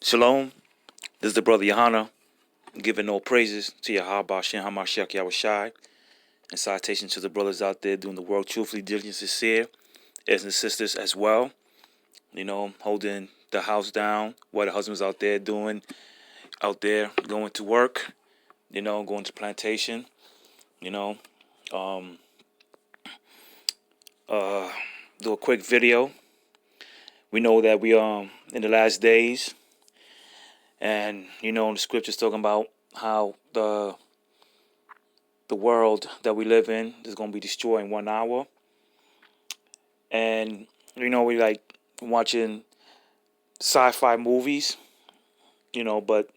Shalom. This is the brother Yahawah, giving all praises to Yahawah, Yahawashi, and citation to the brothers out there doing the work truthfully, diligently, sincere, and the sisters as well. Holding the house down, what the husbands out there doing, going to work, going to plantation, do a quick video. We know that we in the last days. And the scripture's talking about how the world that we live in is going to be destroyed in 1 hour. And we like watching sci-fi movies, but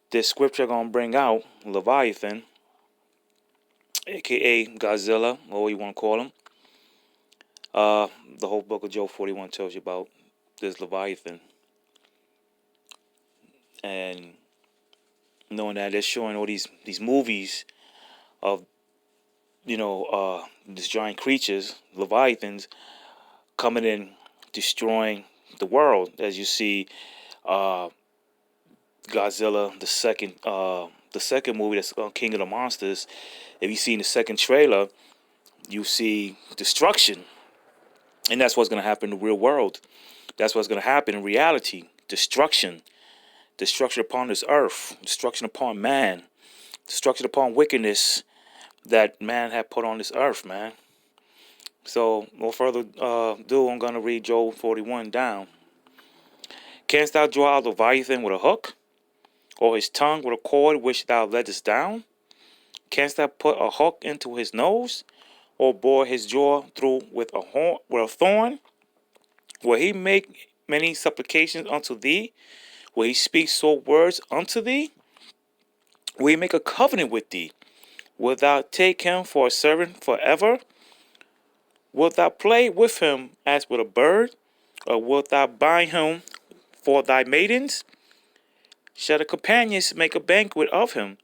this scripture going to bring out Leviathan, aka Godzilla, or what you want to call him. The whole book of Job 41 tells you about this Leviathan. And knowing that they're showing all these movies of these giant creatures, Leviathans, coming in, destroying the world. As you see, Godzilla, the second movie, that's King of the Monsters. If you see in the second trailer, you see destruction, and that's what's going to happen in the real world. That's what's going to happen in reality. Destruction upon this earth, destruction upon man, destruction upon wickedness that man had put on this earth, man. So, no further ado, I'm going to read Job 41 down. Canst thou draw out Leviathan with a hook, or his tongue with a cord which thou lettest down? Canst thou put a hook into his nose, or bore his jaw through with a thorn? Will he make many supplications unto thee? Will he speak sore words unto thee? Will he make a covenant with thee? Wilt thou take him for a servant forever? Wilt thou play with him as with a bird? Or wilt thou bind him for thy maidens? Shall the companions make a banquet of him?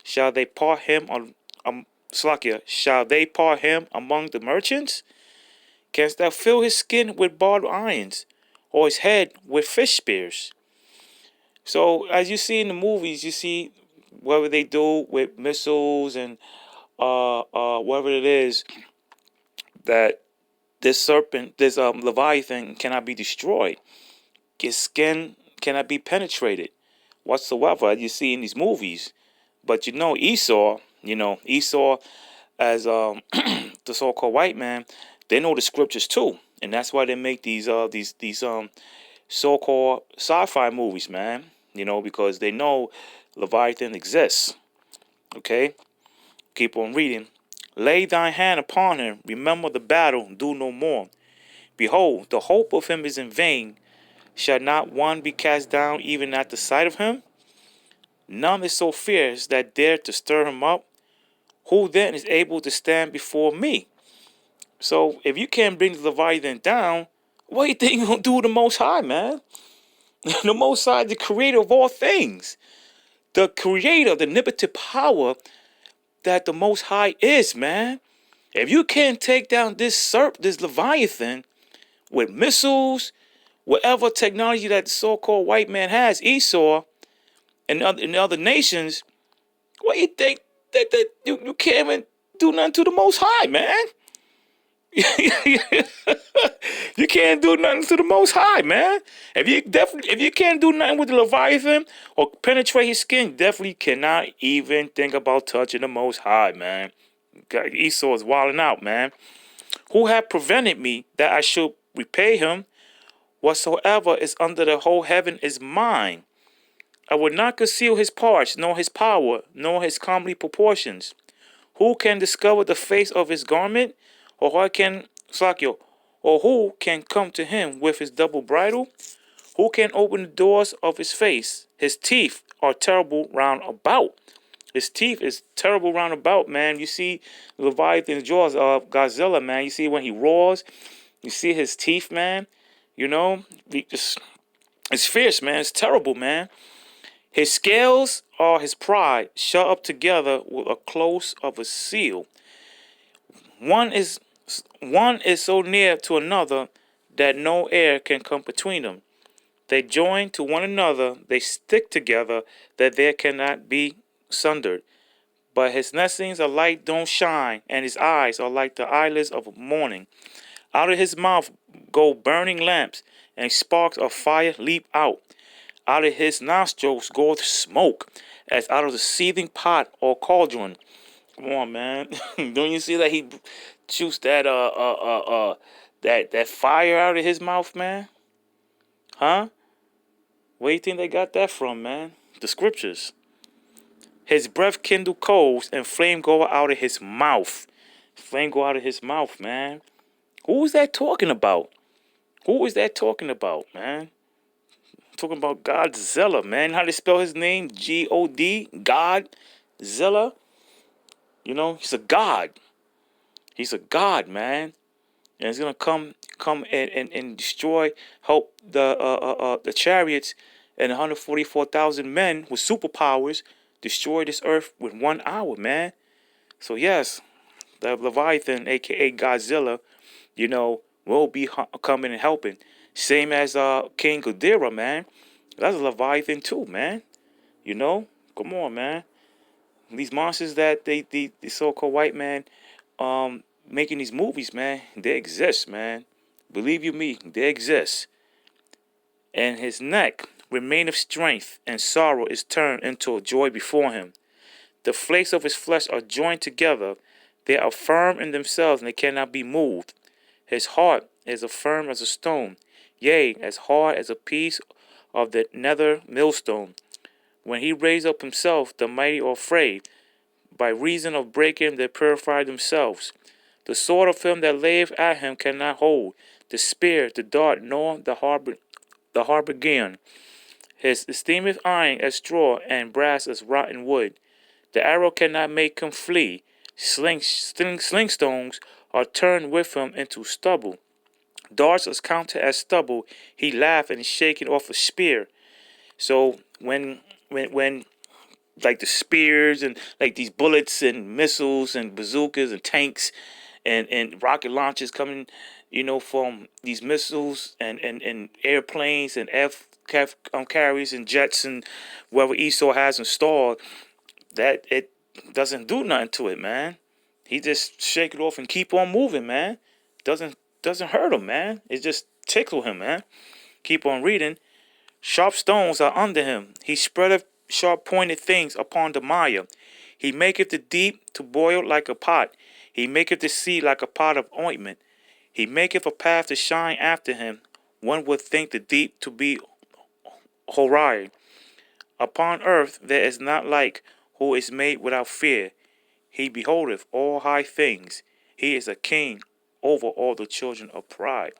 Shall they part him Shall they part him among the merchants? Canst thou fill his skin with barbed irons, or his head with fish spears? So, as you see in the movies, you see whatever they do with missiles and whatever it is, that this serpent, this Leviathan cannot be destroyed. His skin cannot be penetrated whatsoever, as you see in these movies. But Esau as the so-called white man, they know the scriptures too, and that's why they make these so-called sci-fi movies, man. Because they know Leviathan exists. Okay, keep on reading. Lay thine hand upon him, remember the battle, do no more. Behold, the hope of him is in vain. Shall not one be cast down even at the sight of him? None is so fierce that dare to stir him up. Who then is able to stand before me? So if you can't bring the Leviathan down, what do you think you're going to do with the Most High, man? The Most High, the creator of all things. The creator, the omnipotent power that the Most High is, man. If you can't take down this Leviathan with missiles, whatever technology that the so-called white man has, Esau, and other nations, what do you think that you can't even do nothing to the Most High, man? You can't do nothing to the Most High, man. If you can't do nothing with the Leviathan or penetrate his skin, definitely cannot even think about touching the Most High, man. Esau is wilding out, man. Who hath prevented me that I should repay him? Whatsoever is under the whole heaven is mine. I will not conceal his parts, nor his power, nor his comely proportions. Who can discover the face of his garment? Or who can come to him with his double bridle? Who can open the doors of his face? His teeth are terrible round about. His teeth is terrible round about, man. You see Leviathan's jaws of Godzilla, man. You see when he roars. You see his teeth, man. It's fierce, man. It's terrible, man. His scales are his pride, shut up together with a close of a seal. One is so near to another that no air can come between them. They join to one another, they stick together, that there cannot be sundered. But his nestlings are like don't shine, and his eyes are like the eyelids of morning. Out of his mouth go burning lamps, and sparks of fire leap out. Out of his nostrils goeth smoke, as out of the seething pot or cauldron. Come on, man! Don't you see that he shoots that fire out of his mouth, man? Huh? Where do you think they got that from, man? The scriptures. His breath kindle coals, and flame go out of his mouth. Flame go out of his mouth, man. Who is that talking about? Who is that talking about, man? Talking about Godzilla, man. How they spell his name? G-O-D? Godzilla? You know, he's a god. He's a god, man. And he's gonna come and destroy, help the chariots and 144,000 men with superpowers destroy this earth with 1 hour, man. So yes, the Leviathan, aka Godzilla, will be coming and helping. Same as King Ghidorah, man. That's a Leviathan too, man. You know, come on, man. These monsters that the so-called white man making these movies, man, they exist, man. Believe you me, they exist. And his neck remaineth strength, and sorrow is turned into a joy before him. The flakes of his flesh are joined together. They are firm in themselves, and they cannot be moved. His heart is as firm as a stone, yea, as hard as a piece of the nether millstone. When he raised up himself, the mighty are afraid. By reason of breaking, they purify themselves. The sword of him that layeth at him cannot hold. The spear, the dart, nor the harbigan. His esteemeth iron as straw, and brass as rotten wood. The arrow cannot make him flee. Slingstones are turned with him into stubble. Darts as counted as stubble. He laughed and is shaken off a spear. So when like the spears and like these bullets and missiles and bazookas and tanks and rocket launchers coming, from these missiles and airplanes and carriers and jets and whatever Esau has installed, that it doesn't do nothing to it, man. He just shake it off and keep on moving, man. Doesn't hurt him, man. It just tickle him, man. Keep on reading. Sharp stones are under him. He spreadeth sharp pointed things upon the mire. He maketh the deep to boil like a pot. He maketh the sea like a pot of ointment. He maketh a path to shine after him. One would think the deep to be Horai. Upon earth there is not like who is made without fear. He beholdeth all high things. He is a king over all the children of pride.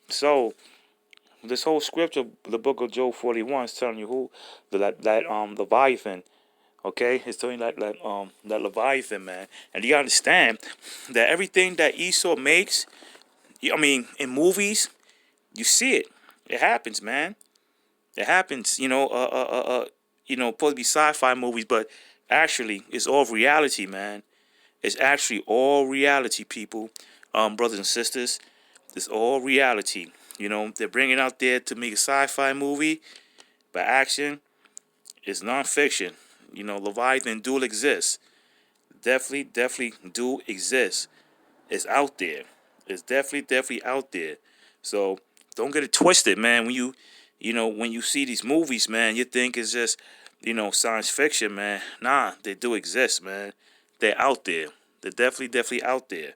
So this whole scripture, the book of Job 41, is telling you who that Leviathan. Okay, it's telling you that Leviathan, man. And you gotta understand that everything that Esau makes, I mean, in movies, you see it. It happens, man. It happens. Supposed to be sci-fi movies, but actually, it's all reality, man. It's actually all reality, people, brothers and sisters. It's all reality. They're bringing it out there to make a sci-fi movie, but action is non-fiction. Leviathan do exist. Definitely do exist. It's out there. It's definitely out there. So don't get it twisted, man. When you see these movies, man, you think it's just, science fiction, man. Nah, they do exist, man. They're out there. They're definitely out there.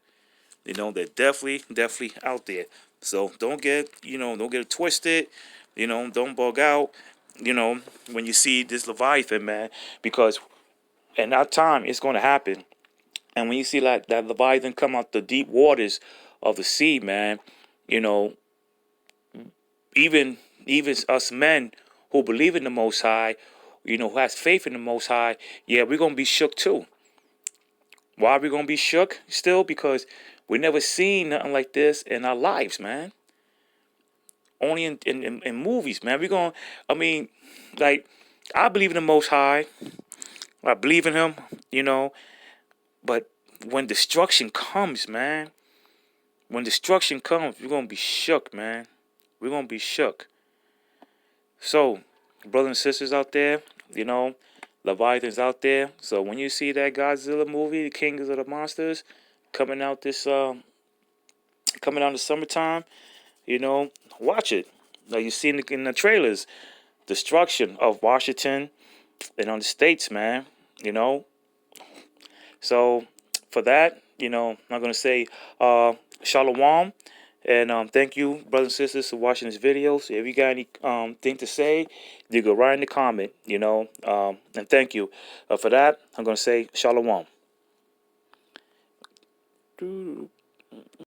They're definitely out there. So don't get it twisted. Don't bug out. When you see this Leviathan, man, because in that time it's going to happen. And when you see like that Leviathan come out the deep waters of the sea, man, you know, even us men who believe in the Most High, who has faith in the Most High, yeah, we're gonna be shook too. Why are we gonna be shook still? Because we never seen nothing like this in our lives, man. Only in movies, man. Like, I believe in the Most High. I believe in Him, But when destruction comes, man, we're gonna be shook, man. We're gonna be shook. So, brothers and sisters out there, you know, Leviathans out there. So when you see that Godzilla movie, The Kings of the Monsters, coming out coming out in the summertime, you know, watch it. Like you see in the trailers, destruction of Washington and on the states, man. You know, so for that, I'm gonna say shalom. And thank you, brothers and sisters, for watching this video. So if you got any thing to say, you go right in the comment, and thank you. For that, I'm going to say shalom.